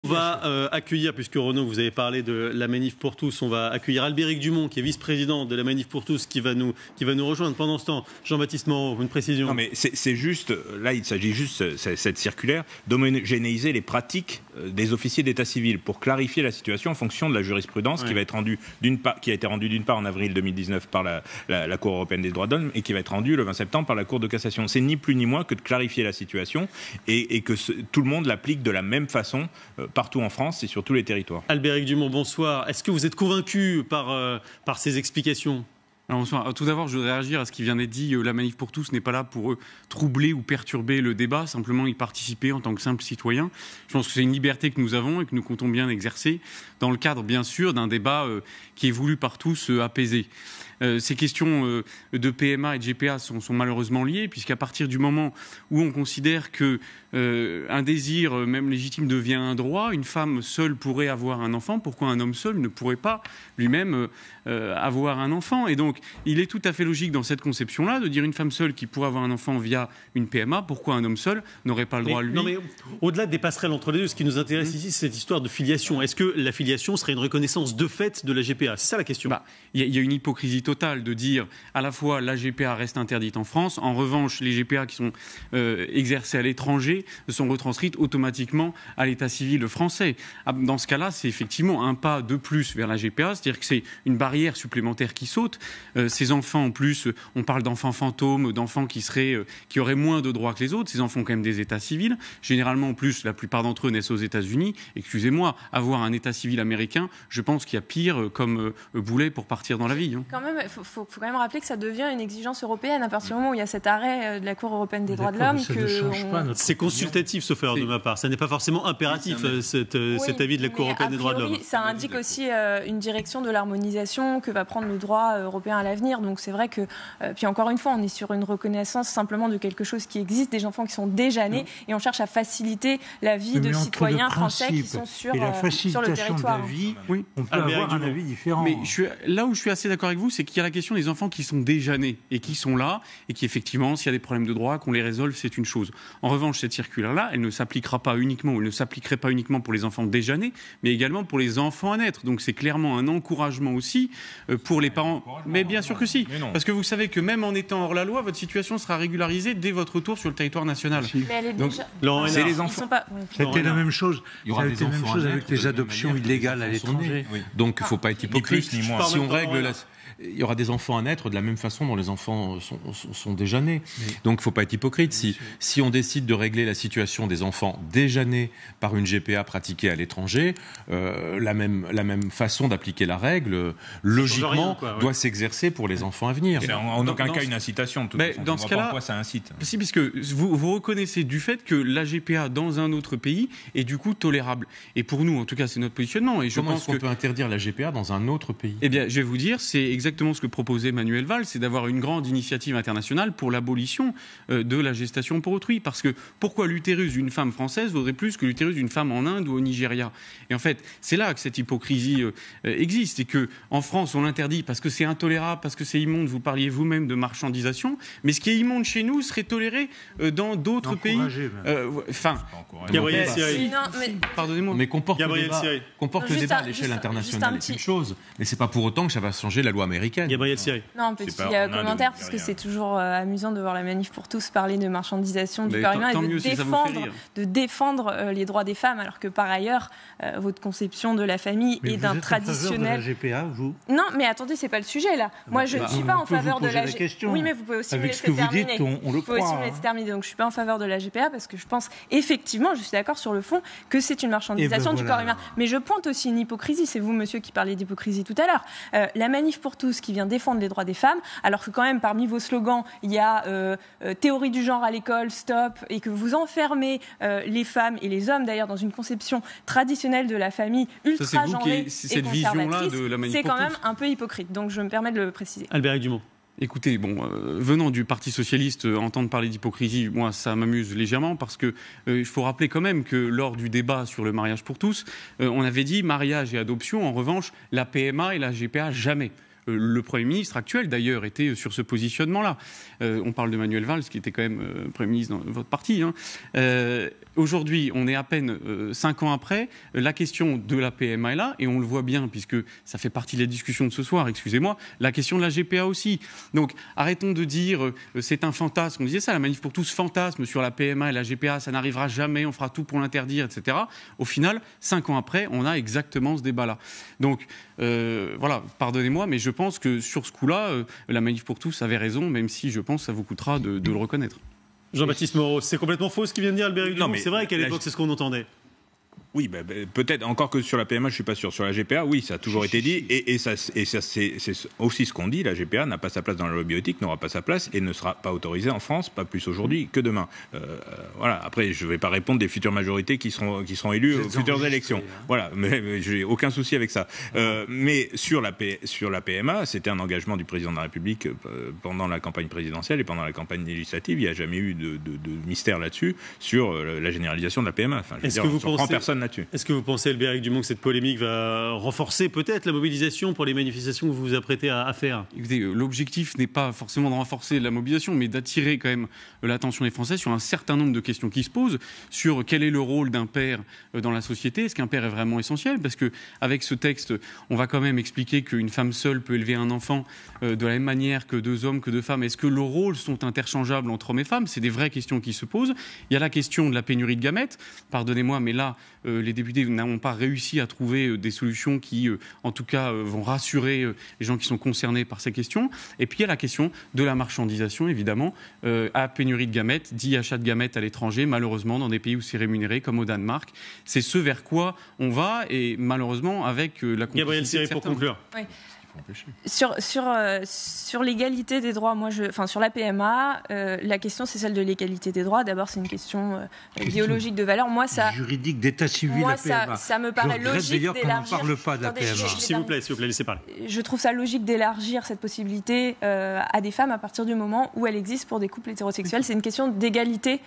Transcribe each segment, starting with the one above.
va accueillir, puisque Renaud, vous avez parlé de la Manif pour tous, on va accueillir Albéric Dumont, qui est vice-président de la Manif pour tous, qui va nous rejoindre. Pendant ce temps, Jean-Baptiste Moreau, une précision. Non, mais c'est juste, là, il s'agit juste, cette circulaire, d'homogénéiser les pratiques des officiers d'état civil pour clarifier la situation en fonction de la jurisprudence qui va être rendue qui a été rendue d'une part en avril 2019 par la Cour européenne des droits de l'homme et qui va être rendue le 20 septembre par la Cour de cassation. C'est ni plus ni moins que de clarifier la situation et que tout le monde l'applique de la même façon partout en France et sur tous les territoires. Albéric Dumont, bonsoir. Est-ce que vous êtes convaincu par ces explications ? Alors, bonsoir. Tout d'abord, je voudrais réagir à ce qui vient d'être dit. La Manif pour tous n'est pas là pour troubler ou perturber le débat, simplement y participer en tant que simple citoyen. Je pense que c'est une liberté que nous avons et que nous comptons bien exercer dans le cadre, bien sûr, d'un débat qui est voulu par tous apaisé. Ces questions de PMA et de GPA sont malheureusement liées, puisqu'à partir du moment où on considère que un désir, même légitime, devient un droit, une femme seule pourrait avoir un enfant, pourquoi un homme seul ne pourrait pas lui-même avoir un enfant ? Et donc, il est tout à fait logique dans cette conception-là de dire une femme seule qui pourrait avoir un enfant via une PMA, pourquoi un homme seul n'aurait pas le droit, lui ? Non, mais au-delà des passerelles entre les deux, ce qui nous intéresse ici, c'est cette histoire de filiation. Est-ce que la filiation serait une reconnaissance de fait de la GPA ? C'est ça la question. Il y a une hypocrisie totale de dire à la fois la GPA reste interdite en France, en revanche les GPA qui sont exercées à l'étranger sont retranscrites automatiquement à l'état civil français. Dans ce cas-là, c'est effectivement un pas de plus vers la GPA, c'est-à-dire que c'est une barrière supplémentaire qui saute. Ces enfants, en plus, on parle d'enfants fantômes, d'enfants qui auraient moins de droits que les autres. Ces enfants ont quand même des états civils. Généralement, en plus, la plupart d'entre eux naissent aux États-Unis. Excusez-moi, avoir un état civil américain, je pense qu'il y a pire comme boulet pour partir dans la vie. Quand même, faut quand même rappeler que ça devient une exigence européenne à partir du moment où il y a cet arrêt de la Cour européenne des droits de l'homme. C'est consultatif, sauf erreur de ma part. Ça n'est pas forcément impératif, cet avis de la Cour européenne des droits de l'homme. Ça indique aussi une direction de l'harmonisation que va prendre le droit européen à l'avenir. Donc c'est vrai que, puis encore une fois, on est sur une reconnaissance simplement de quelque chose qui existe, des enfants qui sont déjà nés, et on cherche à faciliter la vie de citoyens français qui sont sur le territoire. De la vie, on peut avoir un avis différent. Mais là où je suis assez d'accord avec vous, c'est qu'il y a la question des enfants qui sont déjà nés et qui sont là, et qui effectivement, s'il y a des problèmes de droit, qu'on les résolve, c'est une chose. En revanche, cette circulaire-là, elle ne s'appliquera pas uniquement, ou elle ne s'appliquerait pas uniquement pour les enfants déjà nés, mais également pour les enfants à naître. Donc c'est clairement un encouragement aussi pour les parents. Mais bien sûr que si, parce que vous savez que même en étant hors la loi, votre situation sera régularisée dès votre retour sur le territoire national. Mais elle est donc, déjà... c'est les enfants. C'était la même chose. Ça a été la même chose avec les adoptions illégales à l'étranger. Donc il ne faut pas être hypocrite. Ni moins. Si on règle il y aura des enfants à naître de la même façon dont les enfants sont déjà nés. Donc il ne faut pas être hypocrite. Si on décide de régler la situation des enfants déjà nés par une GPA pratiquée à l'étranger, la même façon d'appliquer la règle, logiquement, doit s'exercer pour les enfants à venir. C'est en aucun cas une incitation. De toute façon. Dans ce cas-là, pourquoi ça incite. Si, puisque vous reconnaissez du fait que la GPA dans un autre pays est du coup tolérable. Et pour nous, en tout cas, c'est notre positionnement. Et Comment est-ce qu'on peut interdire la GPA dans un autre pays ? Eh bien, je vais vous dire, c'est exactement ce que proposait Manuel Valls, c'est d'avoir une grande initiative internationale pour l'abolition de la gestation pour autrui. Parce que pourquoi l'utérus d'une femme française vaudrait plus que l'utérus d'une femme en Inde ou au Nigeria ? Et en fait, c'est là que cette hypocrisie existe. Et qu'en France, on l'interdit parce que c'est intolérable, parce que c'est immonde. Vous parliez vous-même de marchandisation. Mais ce qui est immonde chez nous serait toléré dans d'autres pays. Gabriel Siri. Pardonnez-moi. Mais comporte le débat à l'échelle internationale, c'est une chose. Mais c'est pas pour autant que ça va changer la loi américaine. Gabriel Siri. Non, petit commentaire, parce que c'est toujours amusant de voir la Manif pour tous parler de marchandisation du corps humain et de défendre les droits des femmes, alors que par ailleurs, votre conception de la famille est d'un traditionnel. Vous êtes en faveur de la GPA, vous ? Non, mais attendez, c'est pas le sujet là. Moi, je ne suis pas en faveur de la GPA. Oui, mais vous pouvez aussi me laisser terminer. Avec ce que vous dites, on le croit. Vous pouvez aussi me laisser terminer. Donc, je suis pas en faveur de la GPA parce que je pense effectivement, je suis d'accord sur le fond, que c'est une marchandisation du corps humain. Mais je pointe aussi une hypocrisie. C'est vous, monsieur, qui parliez d'hypocrisie tout à l'heure. La Manif pour tous qui vient défendre les droits des femmes, alors que quand même parmi vos slogans, il y a théorie du genre à l'école, stop, et que vous enfermez les femmes et les hommes d'ailleurs dans une conception traditionnelle de la famille ultra genrée et conservatrice, c'est quand même un peu hypocrite. Donc je me permets de le préciser. Albéric Dumont. Écoutez, venant du Parti socialiste, entendre parler d'hypocrisie, moi, ça m'amuse légèrement parce que il faut rappeler quand même que lors du débat sur le mariage pour tous, on avait dit mariage et adoption. En revanche, la PMA et la GPA, jamais. Le Premier ministre actuel, d'ailleurs, était sur ce positionnement-là. On parle de Manuel Valls, qui était quand même Premier ministre dans votre parti. Aujourd'hui, on est à peine 5 ans après. La question de la PMA est là, et on le voit bien, puisque ça fait partie de la discussion de ce soir, excusez-moi, la question de la GPA aussi. Donc, arrêtons de dire c'est un fantasme. On disait ça, la Manif pour tous fantasme sur la PMA et la GPA, ça n'arrivera jamais, on fera tout pour l'interdire, etc. Au final, 5 ans après, on a exactement ce débat-là. Donc, voilà, pardonnez-moi, mais je pense que sur ce coup-là, la Manif pour tous avait raison, même si je pense que ça vous coûtera de le reconnaître. Jean-Baptiste Moreau, c'est complètement faux ce qu'il vient de dire Albéric Dumont. C'est vrai qu'à l'époque, c'est ce qu'on entendait. Oui, peut-être, encore que sur la PMA, je ne suis pas sûr. Sur la GPA, oui, ça a toujours été dit. Et ça, c'est aussi ce qu'on dit. La GPA n'a pas sa place dans la loi bioéthique, n'aura pas sa place et ne sera pas autorisée en France, pas plus aujourd'hui que demain. Voilà. Après, je ne vais pas répondre des futures majorités qui seront élues aux futures élections. Voilà, mais je n'ai aucun souci avec ça. Mais sur la PMA, c'était un engagement du président de la République pendant la campagne présidentielle et pendant la campagne législative. Il n'y a jamais eu de mystère là-dessus sur la généralisation de la PMA. Enfin, Est-ce que vous pensez... personne là-dessus. Est-ce que vous pensez, Albéric Dumont, que cette polémique va renforcer peut-être la mobilisation pour les manifestations que vous vous apprêtez à faire ? Écoutez, l'objectif n'est pas forcément de renforcer la mobilisation, mais d'attirer quand même l'attention des Français sur un certain nombre de questions qui se posent, sur quel est le rôle d'un père dans la société. Est-ce qu'un père est vraiment essentiel ? Parce qu'avec ce texte, on va quand même expliquer qu'une femme seule peut élever un enfant de la même manière que 2 hommes, que 2 femmes. Est-ce que les rôles sont interchangeables entre hommes et femmes ? C'est des vraies questions qui se posent. Il y a la question de la pénurie de gamètes. Pardonnez-moi, mais là, les députés n'ont pas réussi à trouver des solutions qui, en tout cas, vont rassurer les gens qui sont concernés par ces questions. Et puis, il y a la question de la marchandisation, évidemment. À pénurie de gamètes, dit achat de gamètes à l'étranger, malheureusement, dans des pays où c'est rémunéré, comme au Danemark. C'est ce vers quoi on va, et malheureusement, avec la complicité Gabriel Cyril, pour conclure. Oui. Sur l'égalité des droits, sur la PMA, la question c'est celle de l'égalité des droits. D'abord, c'est une question idéologique de valeur. Moi, ça juridique d'état civil. Moi, la PMA. ça me paraît logique d'élargir. Qu'on ne parle pas de la PMA. S'il vous plaît, laissez parler. Je trouve ça logique d'élargir cette possibilité à des femmes à partir du moment où elle existe pour des couples hétérosexuels. C'est une question d'égalité.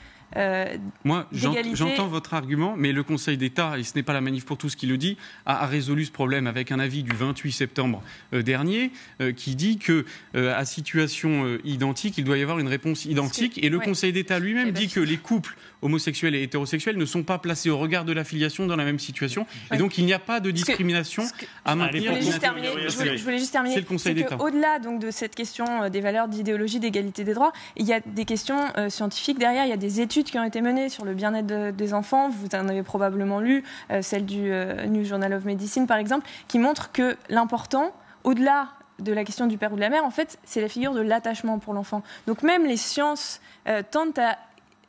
Moi, j'entends votre argument, mais le Conseil d'État, et ce n'est pas la Manif pour tous qui le dit, a résolu ce problème avec un avis du 28 septembre dernier qui dit que à situation identique, il doit y avoir une réponse identique. Et le Conseil d'État lui-même dit que les couples homosexuels et hétérosexuels ne sont pas placés au regard de la filiation dans la même situation. Et donc, il n'y a pas de discrimination à maintenir. Je voulais juste terminer. C'est le Conseil d'État. Au-delà donc, de cette question des valeurs d'idéologie, d'égalité des droits, il y a des questions scientifiques derrière. Il y a des études qui ont été menées sur le bien-être des enfants. Vous en avez probablement lu, celle du New Journal of Medicine, par exemple, qui montre que l'important, au-delà de la question du père ou de la mère, en fait, c'est la figure de l'attachement pour l'enfant. Donc même les sciences tentent à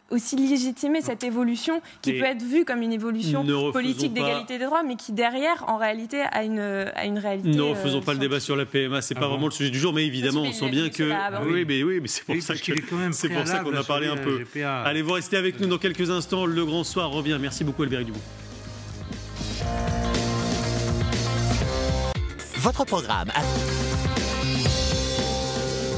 aussi légitimer cette évolution qui peut être vue comme une évolution politique d'égalité des droits, mais qui derrière, en réalité, a une réalité. Ne refaisons pas le débat sur la PMA, c'est pas vraiment le sujet du jour, mais évidemment, on sent bien que oui, mais c'est pour ça qu'on a parlé un peu. Allez, vous restez avec nous dans quelques instants. Le Grand Soir revient. Merci beaucoup, Albéric Dumont. Votre programme.